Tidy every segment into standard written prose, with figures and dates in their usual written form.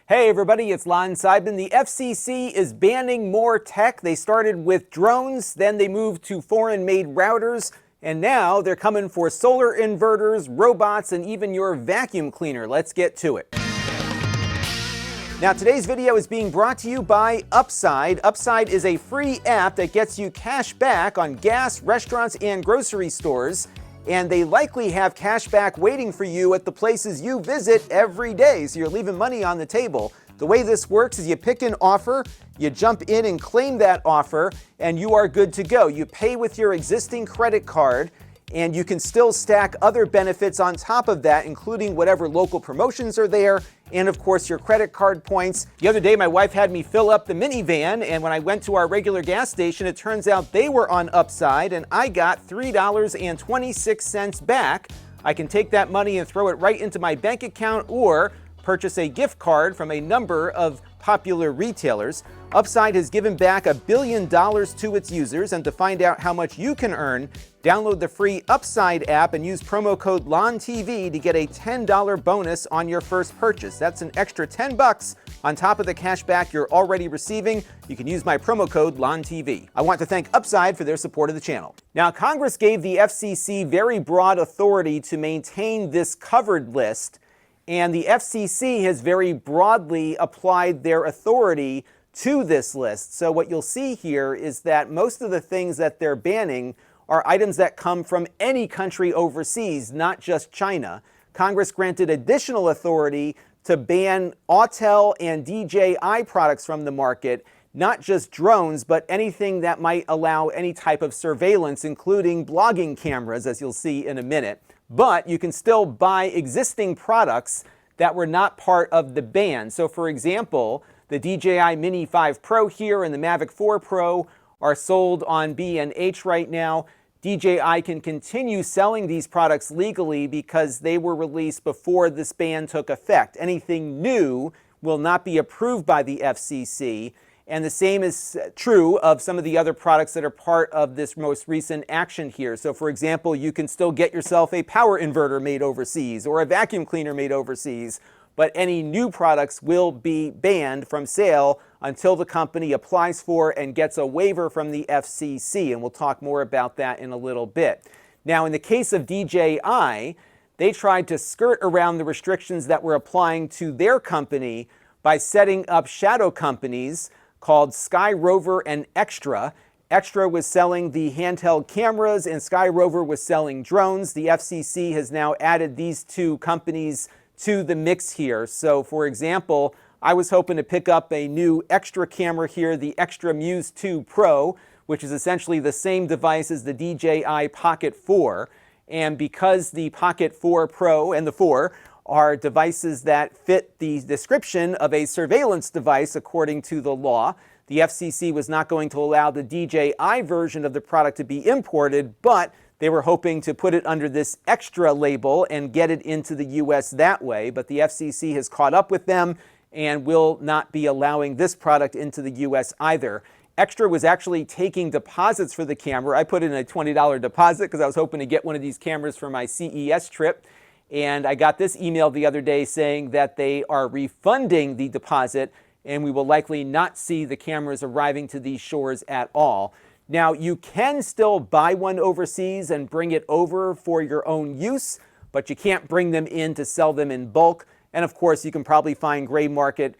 Hey everybody, it's Lon.TV. The FCC is banning more tech. They started with drones, then they moved to foreign-made routers, and now they're coming for solar inverters, robots, and even your vacuum cleaner. Let's get to it. Now today's video is being brought to you by Upside. Upside is a free app that gets you cash back on gas, restaurants, and grocery stores. And they likely have cash back waiting for you at the places you visit every day, so you're leaving money on the table. The way this works is you pick an offer, you jump in and claim that offer, and you are good to go. You pay with your existing credit card, and you can still stack other benefits on top of that, including whatever local promotions are there, and of course your credit card points. The other day my wife had me fill up the minivan, and when I went to our regular gas station, it turns out they were on Upside, and I got $3.26 back. I can take that money and throw it right into my bank account or purchase a gift card from a number of popular retailers. Upside has given back $1 billion to its users, and to find out how much you can earn, download the free Upside app and use promo code LonTV to get a $10 bonus on your first purchase. That's an extra $10 on top of the cash back you're already receiving. You can use my promo code LonTV. I want to thank Upside for their support of the channel. Now, Congress gave the FCC very broad authority to maintain this covered list, and the FCC has very broadly applied their authority to this list. So what you'll see here is that most of the things that they're banning are items that come from any country overseas, not just China. Congress granted additional authority to ban Autel and DJI products from the market, not just drones, but anything that might allow any type of surveillance, including blogging cameras, as you'll see in a minute. But you can still buy existing products that were not part of the ban. So for example, the DJI Mini 5 Pro here and the Mavic 4 Pro are sold on B&H right now. DJI can continue selling these products legally because they were released before this ban took effect. Anything new will not be approved by the FCC. And the same is true of some of the other products that are part of this most recent action here. So for example, you can still get yourself a power inverter made overseas or a vacuum cleaner made overseas, but any new products will be banned from sale until the company applies for and gets a waiver from the FCC. And we'll talk more about that in a little bit. Now, in the case of DJI, they tried to skirt around the restrictions that were applying to their company by setting up shadow companies called Skyrover and Xtra. Xtra was selling the handheld cameras and Skyrover was selling drones. The FCC has now added these two companies to the mix here. So for example, I was hoping to pick up a new Xtra camera here, the Xtra Muse 2 Pro, which is essentially the same device as the DJI Pocket 4. And because the Pocket 4 Pro and the 4 are devices that fit the description of a surveillance device according to the law, the FCC was not going to allow the DJI version of the product to be imported, but they were hoping to put it under this Xtra label and get it into the US that way. But the FCC has caught up with them and will not be allowing this product into the US either. Xtra was actually taking deposits for the camera. I put in a $20 deposit because I was hoping to get one of these cameras for my CES trip. And I got this email the other day saying that they are refunding the deposit and we will likely not see the cameras arriving to these shores at all. Now, you can still buy one overseas and bring it over for your own use, but you can't bring them in to sell them in bulk. And of course, you can probably find gray market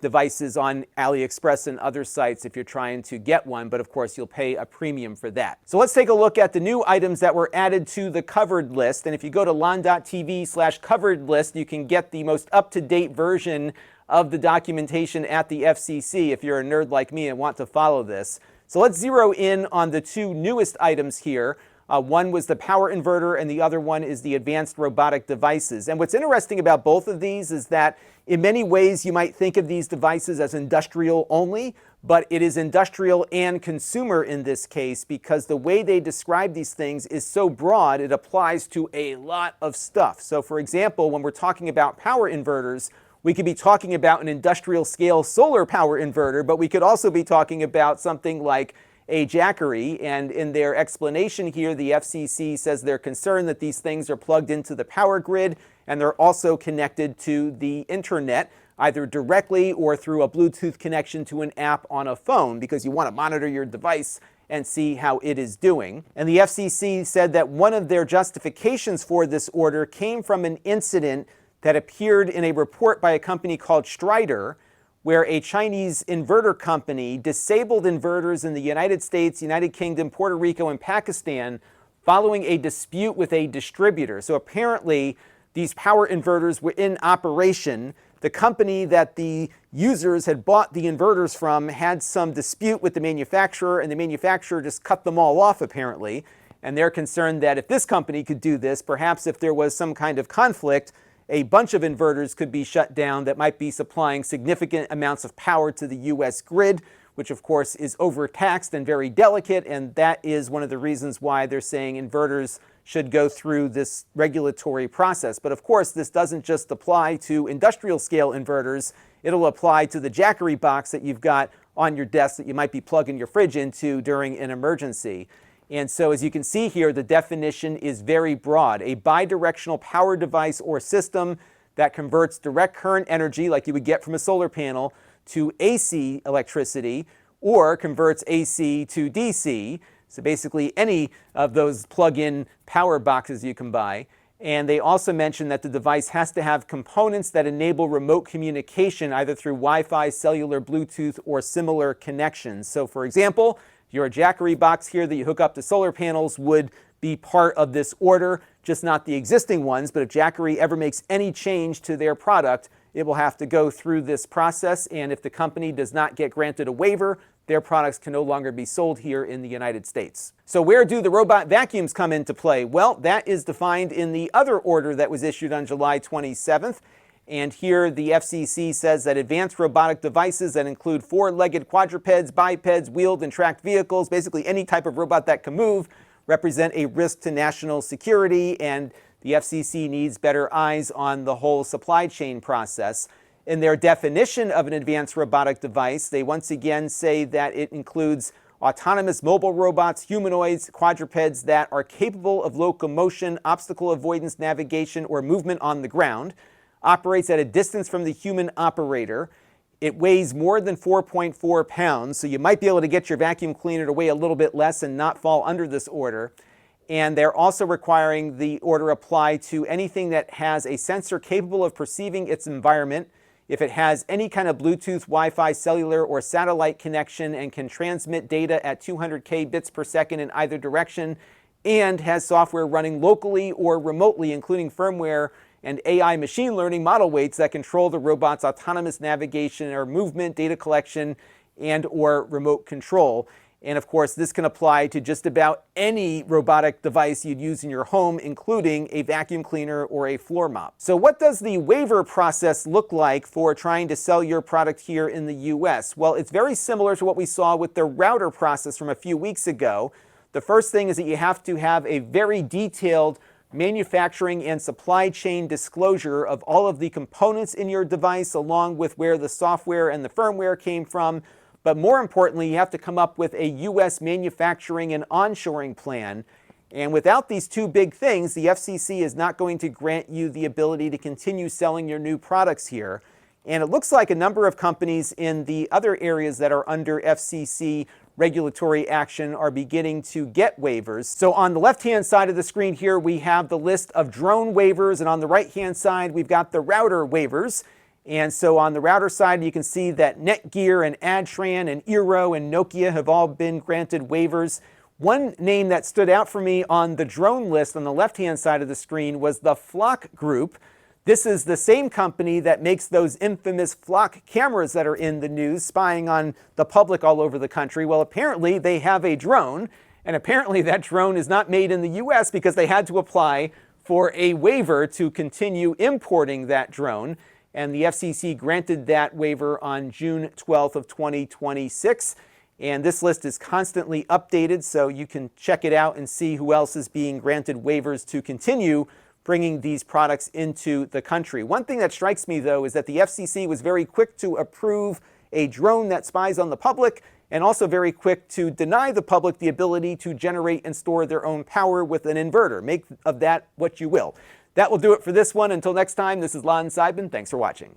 devices on AliExpress and other sites if you're trying to get one, but of course you'll pay a premium for that. So let's take a look at the new items that were added to the covered list. And if you go to Lon.TV/covered list, you can get the most up-to-date version of the documentation at the FCC if you're a nerd like me and want to follow this. So let's zero in on the two newest items here. One was the power inverter and the other one is the advanced robotic devices. And what's interesting about both of these is that in many ways you might think of these devices as industrial only, but it is industrial and consumer in this case because the way they describe these things is so broad it applies to a lot of stuff. So for example, when we're talking about power inverters, we could be talking about an industrial scale solar power inverter, but we could also be talking about something like a Jackery, and in their explanation here, the FCC says they're concerned that these things are plugged into the power grid and they're also connected to the internet either directly or through a Bluetooth connection to an app on a phone, because you want to monitor your device and see how it is doing. And the FCC said that one of their justifications for this order came from an incident that appeared in a report by a company called Xtra, where a Chinese inverter company disabled inverters in the United States, United Kingdom, Puerto Rico, and Pakistan following a dispute with a distributor. So apparently, these power inverters were in operation. The company that the users had bought the inverters from had some dispute with the manufacturer, and the manufacturer just cut them all off, apparently. And they're concerned that if this company could do this, perhaps if there was some kind of conflict, a bunch of inverters could be shut down that might be supplying significant amounts of power to the U.S. grid, which of course is overtaxed and very delicate, and that is one of the reasons why they're saying inverters should go through this regulatory process. But of course, this doesn't just apply to industrial scale inverters. It'll apply to the Jackery box that you've got on your desk that you might be plugging your fridge into during an emergency. And so as you can see here, the definition is very broad. A bidirectional power device or system that converts direct current energy, like you would get from a solar panel, to AC electricity, or converts AC to DC. So basically any of those plug-in power boxes you can buy. And they also mentioned that the device has to have components that enable remote communication either through Wi-Fi, cellular, Bluetooth, or similar connections. So for example, your Jackery box here that you hook up to solar panels would be part of this order, just not the existing ones. But if Jackery ever makes any change to their product, it will have to go through this process. And if the company does not get granted a waiver, their products can no longer be sold here in the United States. So where do the robot vacuums come into play? Well, that is defined in the other order that was issued on July 27th. And here the FCC says that advanced robotic devices that include four-legged quadrupeds, bipeds, wheeled and tracked vehicles, basically any type of robot that can move, represent a risk to national security, and the FCC needs better eyes on the whole supply chain process. In their definition of an advanced robotic device, they once again say that it includes autonomous mobile robots, humanoids, quadrupeds that are capable of locomotion, obstacle avoidance, navigation, or movement on the ground, operates at a distance from the human operator. It weighs more than 4.4 pounds, so you might be able to get your vacuum cleaner to weigh a little bit less and not fall under this order. And they're also requiring the order apply to anything that has a sensor capable of perceiving its environment, if it has any kind of Bluetooth, Wi-Fi, cellular, or satellite connection and can transmit data at 200K bits per second in either direction, and has software running locally or remotely, including firmware and AI machine learning model weights that control the robot's autonomous navigation or movement, data collection, and or remote control. And of course, this can apply to just about any robotic device you'd use in your home, including a vacuum cleaner or a floor mop. So what does the waiver process look like for trying to sell your product here in the US? Well, it's very similar to what we saw with the router process from a few weeks ago. The first thing is that you have to have a very detailed manufacturing and supply chain disclosure of all of the components in your device, along with where the software and the firmware came from. But more importantly, you have to come up with a U.S. manufacturing and onshoring plan. And without these two big things, the FCC is not going to grant you the ability to continue selling your new products here. And it looks like a number of companies in the other areas that are under FCC regulatory action are beginning to get waivers. So on the left-hand side of the screen here, we have the list of drone waivers, and on the right-hand side, we've got the router waivers. And so on the router side, you can see that Netgear and Adtran and Eero and Nokia have all been granted waivers. One name that stood out for me on the drone list on the left-hand side of the screen was the Flock Group. This is the same company that makes those infamous Flock cameras that are in the news, spying on the public all over the country. Well, apparently they have a drone, and apparently that drone is not made in the US because they had to apply for a waiver to continue importing that drone. And the FCC granted that waiver on June 12th of 2026. And this list is constantly updated, so you can check it out and see who else is being granted waivers to continue bringing these products into the country. One thing that strikes me, though, is that the FCC was very quick to approve a drone that spies on the public, and also very quick to deny the public the ability to generate and store their own power with an inverter. Make of that what you will. That will do it for this one. Until next time, this is Lon Seidman. Thanks for watching.